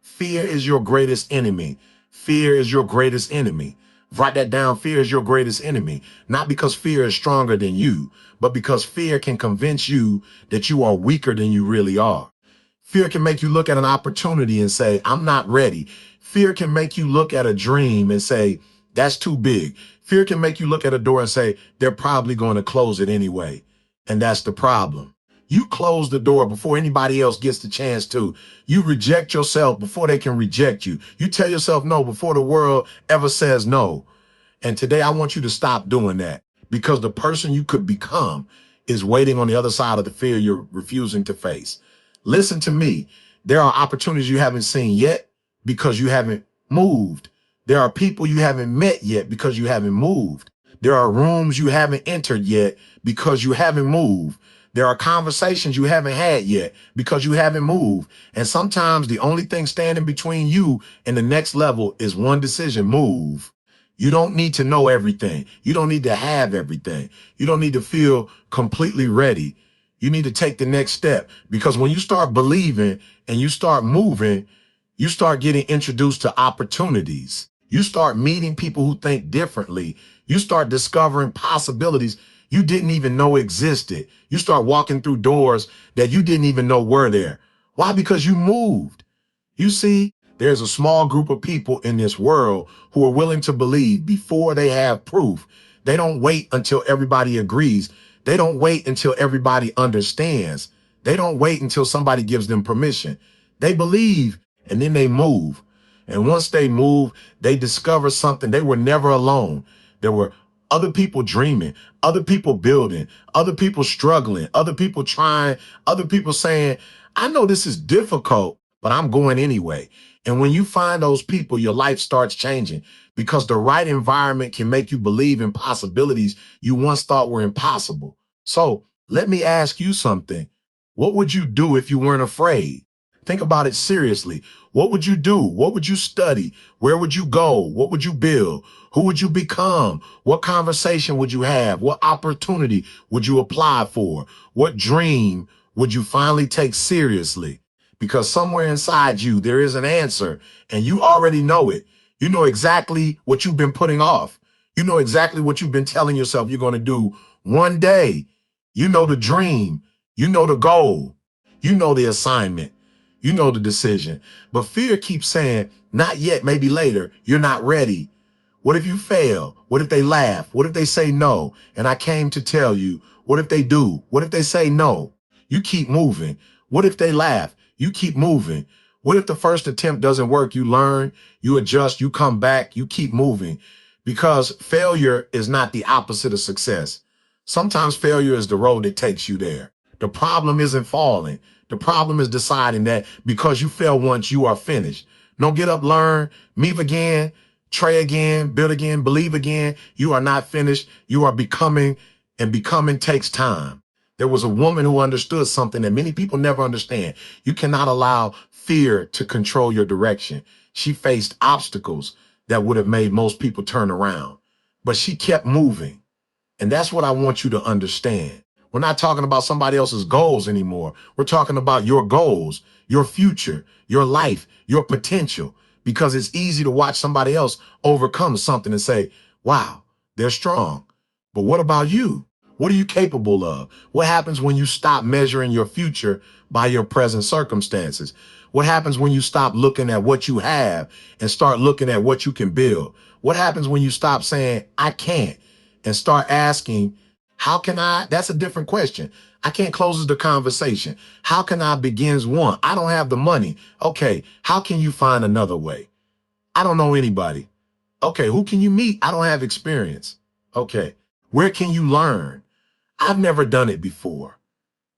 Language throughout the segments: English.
Fear is your greatest enemy. Fear is your greatest enemy. Write that down. Fear is your greatest enemy. Not because fear is stronger than you, but because fear can convince you that you are weaker than you really are. Fear can make you look at an opportunity and say, I'm not ready. Fear can make you look at a dream and say, that's too big. Fear can make you look at a door and say, they're probably going to close it anyway. And that's the problem. You close the door before anybody else gets the chance to. You reject yourself before they can reject you. You tell yourself no before the world ever says no. And today I want you to stop doing that, because the person you could become is waiting on the other side of the fear you're refusing to face. Listen to me. There are opportunities you haven't seen yet because you haven't moved. There are people you haven't met yet because you haven't moved. There are rooms you haven't entered yet because you haven't moved. There are conversations you haven't had yet because you haven't moved. And sometimes the only thing standing between you and the next level is one decision: move. You don't need to know everything. You don't need to have everything. You don't need to feel completely ready. You need to take the next step, because when you start believing and you start moving, you start getting introduced to opportunities. You start meeting people who think differently. You start discovering possibilities you didn't even know existed. You start walking through doors that you didn't even know were there. Why? Because you moved. You see, there's a small group of people in this world who are willing to believe before they have proof. They don't wait until everybody agrees. They don't wait until everybody understands. They don't wait until somebody gives them permission. They believe and then they move. And once they move, they discover something. They were never alone. There were other people dreaming, other people building, other people struggling, other people trying, other people saying, I know this is difficult, but I'm going anyway. And when you find those people, your life starts changing, because the right environment can make you believe in possibilities you once thought were impossible. So let me ask you something. What would you do if you weren't afraid? Think about it seriously. What would you do? What would you study? Where would you go? What would you build? Who would you become? What conversation would you have? What opportunity would you apply for? What dream would you finally take seriously? Because somewhere inside you, there is an answer, and you already know it. You know exactly what you've been putting off. You know exactly what you've been telling yourself you're going to do one day. You know the dream. You know the goal. You know the assignment. You know the decision. But fear keeps saying, not yet, maybe later. You're not ready. What if you fail? What if they laugh? What if they say no? And I came to tell you, what if they do? What if they say no? You keep moving. What if they laugh? You keep moving. What if the first attempt doesn't work? You learn, you adjust, you come back, you keep moving. Because failure is not the opposite of success. Sometimes failure is the road that takes you there. The problem isn't falling. The problem is deciding that because you fell once, you are finished. No, get up, learn, move again, try again, build again, believe again. You are not finished. You are becoming, and becoming takes time. There was a woman who understood something that many people never understand. You cannot allow fear to control your direction. She faced obstacles that would have made most people turn around, but she kept moving. And that's what I want you to understand. We're not talking about somebody else's goals anymore. We're talking about your goals, your future, your life, your potential, because it's easy to watch somebody else overcome something and say, wow, they're strong. But what about you? What are you capable of? What happens when you stop measuring your future by your present circumstances? What happens when you stop looking at what you have and start looking at what you can build? What happens when you stop saying, I can't, and start asking, how can I? That's a different question. I can't closes the conversation. How can I begins one? I don't have the money. Okay, how can you find another way? I don't know anybody. Okay, who can you meet? I don't have experience. Okay, where can you learn? I've never done it before.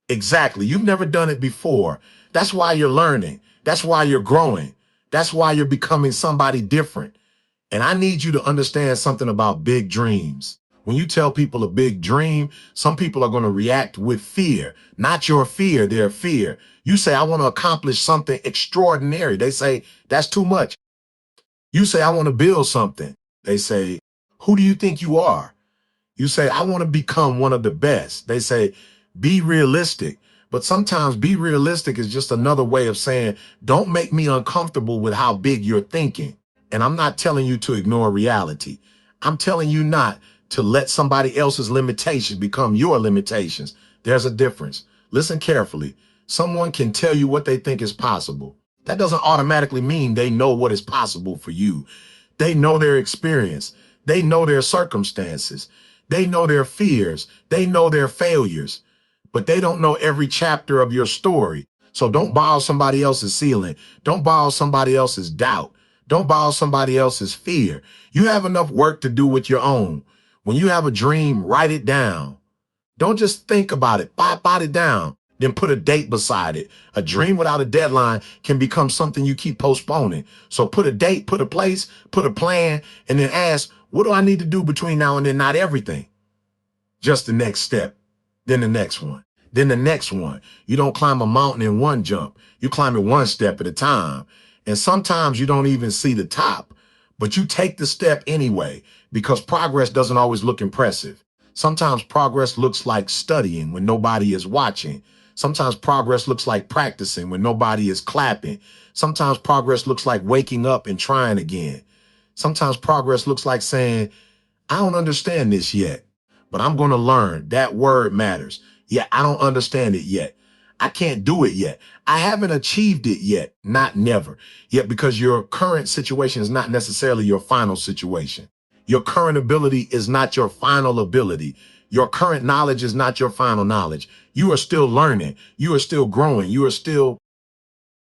Exactly, you've never done it before. That's why you're learning. That's why you're growing. That's why you're becoming somebody different. And I need you to understand something about big dreams. When you tell people a big dream, some people are going to react with fear, not your fear, their fear. You say, I want to accomplish something extraordinary. They say, that's too much. You say, I want to build something. They say, who do you think you are? You say, I want to become one of the best. They say, be realistic. But sometimes be realistic is just another way of saying, don't make me uncomfortable with how big you're thinking. And I'm not telling you to ignore reality. I'm telling you not to let somebody else's limitations become your limitations. There's a difference. Listen carefully. Someone can tell you what they think is possible. That doesn't automatically mean they know what is possible for you. They know their experience. They know their circumstances. They know their fears. They know their failures, but they don't know every chapter of your story. So don't borrow somebody else's ceiling. Don't borrow somebody else's doubt. Don't borrow somebody else's fear. You have enough work to do with your own. When you have a dream, write it down. Don't just think about it. Bot it down. Then put a date beside it. A dream without a deadline can become something you keep postponing. So put a date, put a place, put a plan, and then ask, what do I need to do between now and then? Not everything. Just the next step. Then the next one. Then the next one. You don't climb a mountain in one jump. You climb it one step at a time. And sometimes you don't even see the top, but you take the step anyway, because progress doesn't always look impressive. Sometimes progress looks like studying when nobody is watching. Sometimes progress looks like practicing when nobody is clapping. Sometimes progress looks like waking up and trying again. Sometimes progress looks like saying, I don't understand this yet, but I'm going to learn. That word matters. Yeah, I don't understand it yet. I can't do it yet. I haven't achieved it yet. Not never. Yet, because your current situation is not necessarily your final situation. Your current ability is not your final ability. Your current knowledge is not your final knowledge. You are still learning. You are still growing. You are still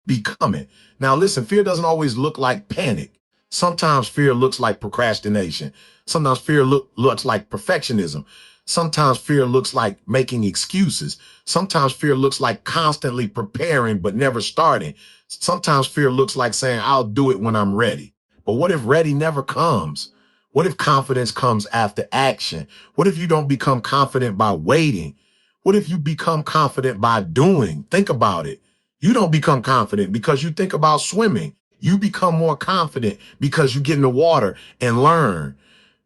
becoming. Now, listen, fear doesn't always look like panic. Sometimes fear looks like procrastination. Sometimes fear looks like perfectionism. Sometimes fear looks like making excuses. Sometimes fear looks like constantly preparing but never starting. Sometimes fear looks like saying, I'll do it when I'm ready. But what if ready never comes? What if confidence comes after action? What if you don't become confident by waiting? What if you become confident by doing? Think about it. You don't become confident because you think about swimming. You become more confident because you get in the water and learn.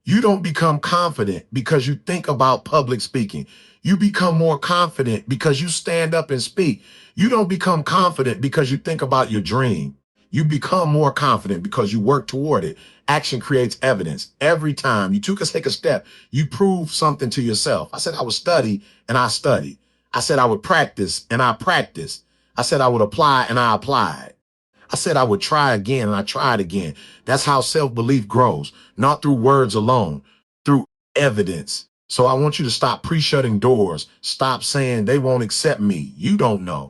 You don't become confident because you think about public speaking. You become more confident because you stand up and speak. You don't become confident because you think about your dream. You become more confident because you work toward it. Action creates evidence. Every time you take a step, you prove something to yourself. I said I would study, and I studied. I said I would practice, and I practiced. I said I would apply, and I applied. I said I would try again, and I tried again. That's how self-belief grows, not through words alone, through evidence. So I want you to stop pre-shutting doors. Stop saying they won't accept me. You don't know.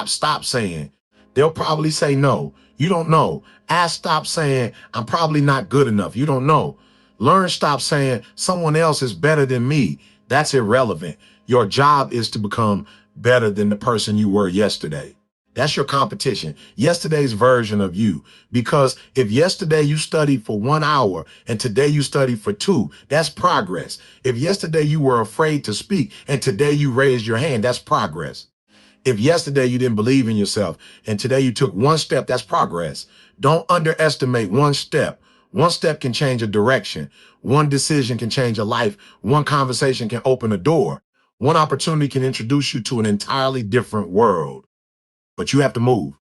Stop saying they'll probably say no. You don't know. Stop saying I'm probably not good enough. You don't know. Learn, stop saying someone else is better than me. That's irrelevant. Your job is to become better than the person you were yesterday. That's your competition, yesterday's version of you. Because if yesterday you studied for 1 hour and today you study for 2, that's progress. If yesterday you were afraid to speak and today you raised your hand, that's progress. If yesterday you didn't believe in yourself and today you took 1 step, that's progress. Don't underestimate 1 step. 1 step can change a direction. 1 decision can change a life. 1 conversation can open a door. 1 opportunity can introduce you to an entirely different world. But you have to move.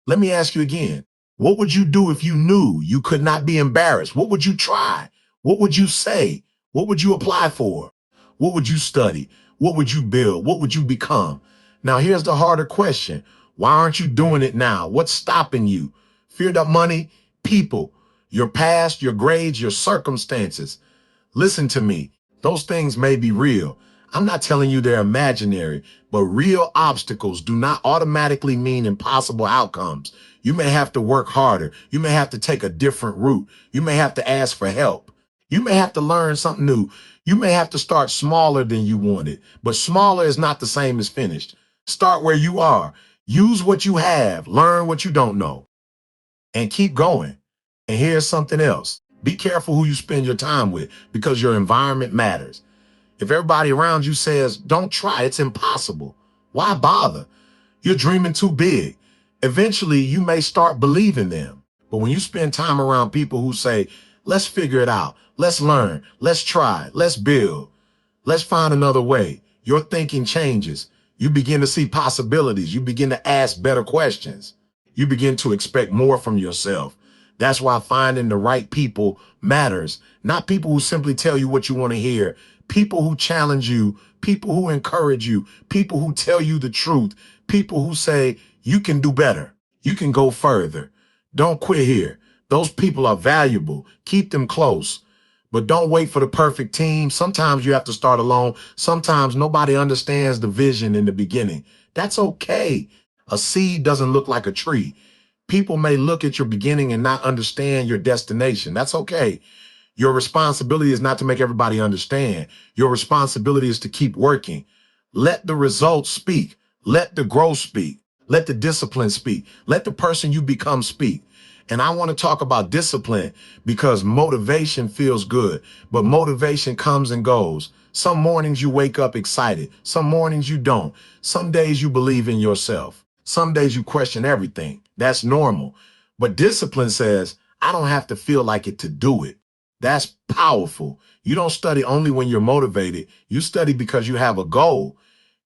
Let me ask you again. What would you do if you knew you could not be embarrassed? What would you try? What would you say? What would you apply for? What would you study? What would you build? What would you become? Now, here's the harder question. Why aren't you doing it now? What's stopping you? Fear of money, people, your past, your grades, your circumstances. Listen to me. Those things may be real. I'm not telling you they're imaginary, but real obstacles do not automatically mean impossible outcomes. You may have to work harder. You may have to take a different route. You may have to ask for help. You may have to learn something new. You may have to start smaller than you wanted, but smaller is not the same as finished. Start where you are. Use what you have. Learn what you don't know and keep going. And here's something else. Be careful who you spend your time with because your environment matters. If everybody around you says, don't try, it's impossible, why bother? You're dreaming too big. Eventually, you may start believing them. But when you spend time around people who say, let's figure it out, let's learn, let's try, let's build, let's find another way, your thinking changes. You begin to see possibilities. You begin to ask better questions. You begin to expect more from yourself. That's why finding the right people matters. Not people who simply tell you what you want to hear. People who challenge you, people who encourage you, people who tell you the truth, people who say you can do better. You can go further. Don't quit here. Those people are valuable. Keep them close. But don't wait for the perfect team. Sometimes you have to start alone. Sometimes nobody understands the vision in the beginning. That's okay. A seed doesn't look like a tree. People may look at your beginning and not understand your destination. That's okay. Your responsibility is not to make everybody understand. Your responsibility is to keep working. Let the results speak. Let the growth speak. Let the discipline speak. Let the person you become speak. And I want to talk about discipline because motivation feels good, but motivation comes and goes. Some mornings you wake up excited. Some mornings you don't. Some days you believe in yourself. Some days you question everything. That's normal. But discipline says, I don't have to feel like it to do it. That's powerful. You don't study only when you're motivated. You study because you have a goal.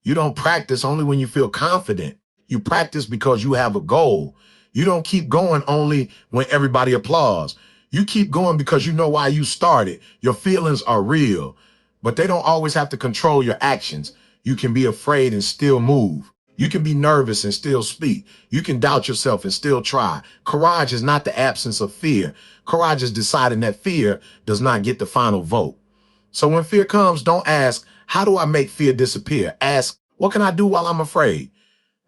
You don't practice only when you feel confident. You practice because you have a goal. You don't keep going only when everybody applauds. You keep going because you know why you started. Your feelings are real, but they don't always have to control your actions. You can be afraid and still move. You can be nervous and still speak. You can doubt yourself and still try. Courage is not the absence of fear. Courage is deciding that fear does not get the final vote. So when fear comes, don't ask, how do I make fear disappear? Ask, what can I do while I'm afraid?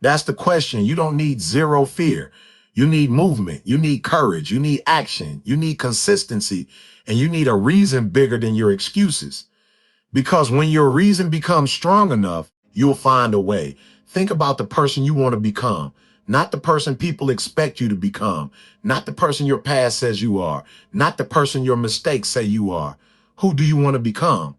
That's the question. You don't need zero fear. You need movement. You need courage. You need action. You need consistency. And you need a reason bigger than your excuses. Because when your reason becomes strong enough, you'll find a way. Think about the person you want to become, not the person people expect you to become, not the person your past says you are, not the person your mistakes say you are. Who do you want to become?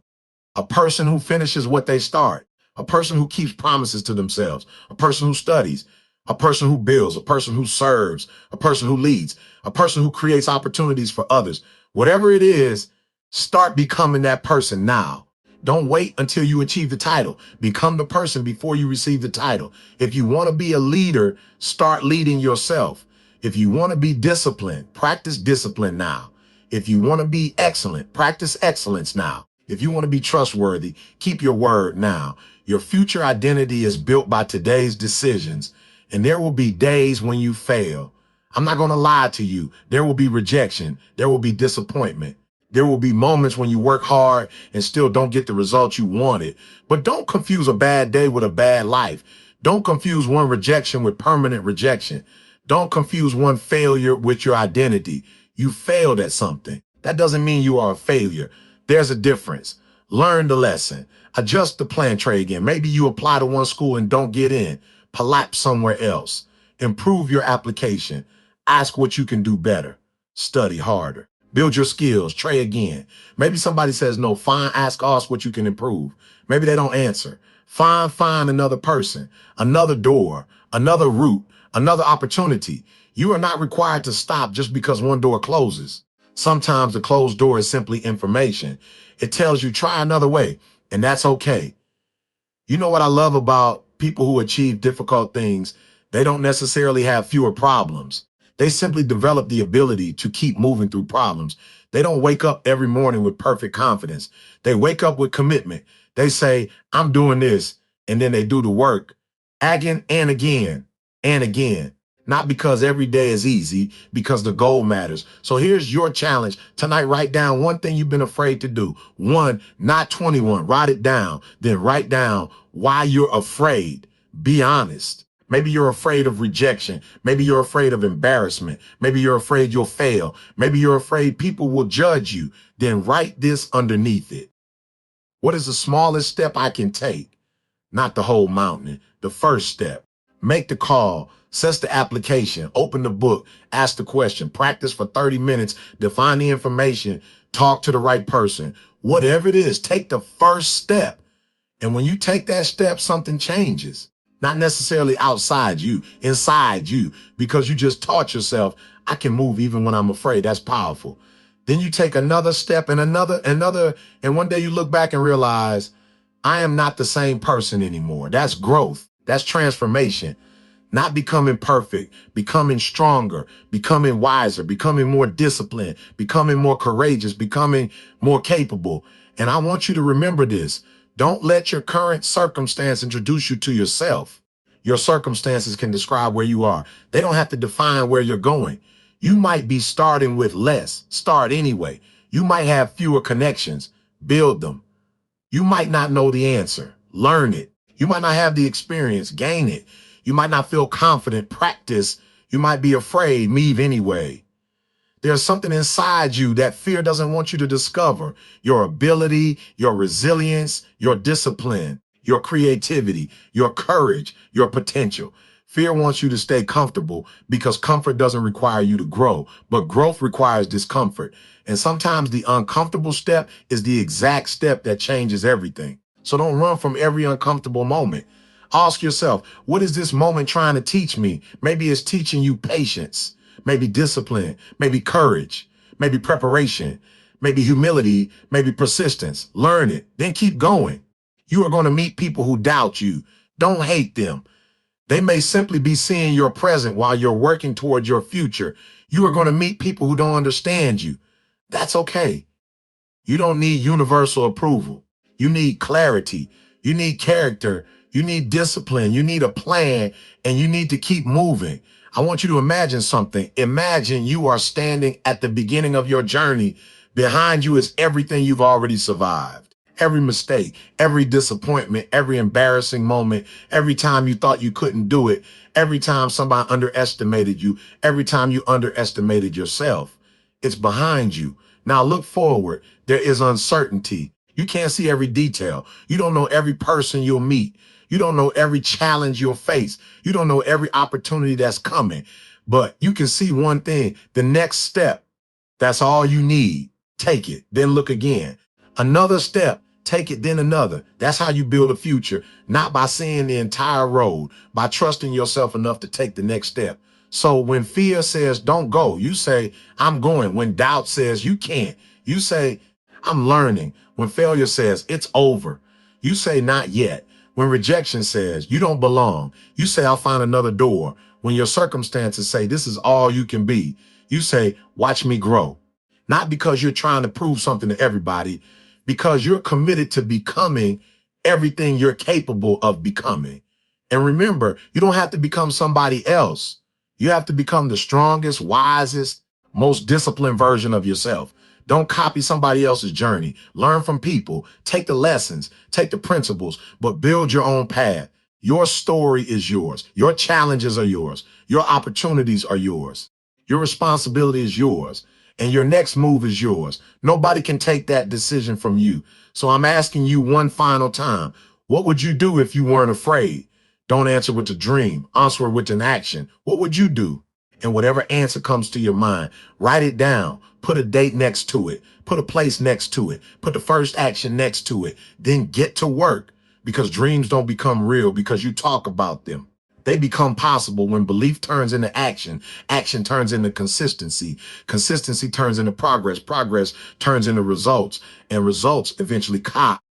A person who finishes what they start, a person who keeps promises to themselves, a person who studies, a person who builds, a person who serves, a person who leads, a person who creates opportunities for others. Whatever it is, start becoming that person now. Don't wait until you achieve the title. Become the person before you receive the title. If you want to be a leader, start leading yourself. If you want to be disciplined, practice discipline now. If you want to be excellent, practice excellence now. If you want to be trustworthy, keep your word now. Your future identity is built by today's decisions, and there will be days when you fail. I'm not going to lie to you. There will be rejection. There will be disappointment. There will be moments when you work hard and still don't get the results you wanted. But don't confuse a bad day with a bad life. Don't confuse one rejection with permanent rejection. Don't confuse one failure with your identity. You failed at something. That doesn't mean you are a failure. There's a difference. Learn the lesson. Adjust the plan, try again. Maybe you apply to one school and don't get in. Collapse somewhere else. Improve your application. Ask what you can do better. Study harder. Build your skills. Try again. Maybe somebody says no. Fine, ask what you can improve. Maybe they don't answer. Find another person, another door, another route, another opportunity. You are not required to stop just because one door closes. Sometimes the closed door is simply information. It tells you try another way, and that's okay. You know what I love about people who achieve difficult things? They don't necessarily have fewer problems. They simply develop the ability to keep moving through problems. They don't wake up every morning with perfect confidence. They wake up with commitment. They say, I'm doing this, and then they do the work again and again and again. Not because every day is easy, because the goal matters. So here's your challenge. Tonight, write down one thing you've been afraid to do. One, not 21. Write it down. Then write down why you're afraid. Be honest. Maybe you're afraid of rejection. Maybe you're afraid of embarrassment. Maybe you're afraid you'll fail. Maybe you're afraid people will judge you. Then write this underneath it. What is the smallest step I can take? Not the whole mountain. The first step. Make the call. Set the application. Open the book. Ask the question. Practice for 30 minutes. Define the information. Talk to the right person. Whatever it is, take the first step. And when you take that step, something changes. Not necessarily outside you, inside you, because you just taught yourself, I can move even when I'm afraid. That's powerful. Then you take another step and another, and one day you look back and realize, I am not the same person anymore. That's growth. That's transformation. Not becoming perfect, becoming stronger, becoming wiser, becoming more disciplined, becoming more courageous, becoming more capable. And I want you to remember this. Don't let your current circumstance introduce you to yourself. Your circumstances can describe where you are. They don't have to define where you're going. You might be starting with less. Start anyway. You might have fewer connections. Build them. You might not know the answer. Learn it. You might not have the experience. Gain it. You might not feel confident. Practice. You might be afraid. Move anyway. There's something inside you that fear doesn't want you to discover. Your ability, your resilience, your discipline, your creativity, your courage, your potential. Fear wants you to stay comfortable because comfort doesn't require you to grow, but growth requires discomfort. And sometimes the uncomfortable step is the exact step that changes everything. So don't run from every uncomfortable moment. Ask yourself, what is this moment trying to teach me? Maybe it's teaching you patience, maybe discipline, maybe courage, maybe preparation, maybe humility, maybe persistence. Learn it, then keep going. You are going to meet people who doubt you. Don't hate them. They may simply be seeing your present while you're working towards your future. You are going to meet people who don't understand you. That's okay. You don't need universal approval. You need clarity. You need character. You need discipline. You need a plan, and you need to keep moving. I want you to imagine something. Imagine you are standing at the beginning of your journey. Behind you is everything you've already survived. Every mistake, every disappointment, every embarrassing moment, every time you thought you couldn't do it, every time somebody underestimated you, every time you underestimated yourself. It's behind you. Now look forward. There is uncertainty. You can't see every detail. You don't know every person you'll meet. You don't know every challenge you'll face. You don't know every opportunity that's coming. But you can see one thing, the next step. That's all you need. Take it, then look again. Another step, take it, then another. That's how you build a future, not by seeing the entire road, by trusting yourself enough to take the next step. So when fear says, don't go, you say, I'm going. When doubt says, you can't, you say, I'm learning. When failure says, it's over, you say, not yet. When rejection says, you don't belong, you say, I'll find another door. When your circumstances say, this is all you can be, you say, watch me grow. Not because you're trying to prove something to everybody, because you're committed to becoming everything you're capable of becoming. And remember, you don't have to become somebody else. You have to become the strongest, wisest, most disciplined version of yourself. Don't copy somebody else's journey. Learn from people. Take the lessons, take the principles, but build your own path. Your story is yours. Your challenges are yours. Your opportunities are yours. Your responsibility is yours. And your next move is yours. Nobody can take that decision from you. So I'm asking you one final time. What would you do if you weren't afraid? Don't answer with a dream. Answer with an action. What would you do? And whatever answer comes to your mind, write it down. Put a date next to it. Put a place next to it. Put the first action next to it. Then get to work, because dreams don't become real because you talk about them. They become possible when belief turns into action. Action turns into consistency. Consistency turns into progress. Progress turns into results. And results eventually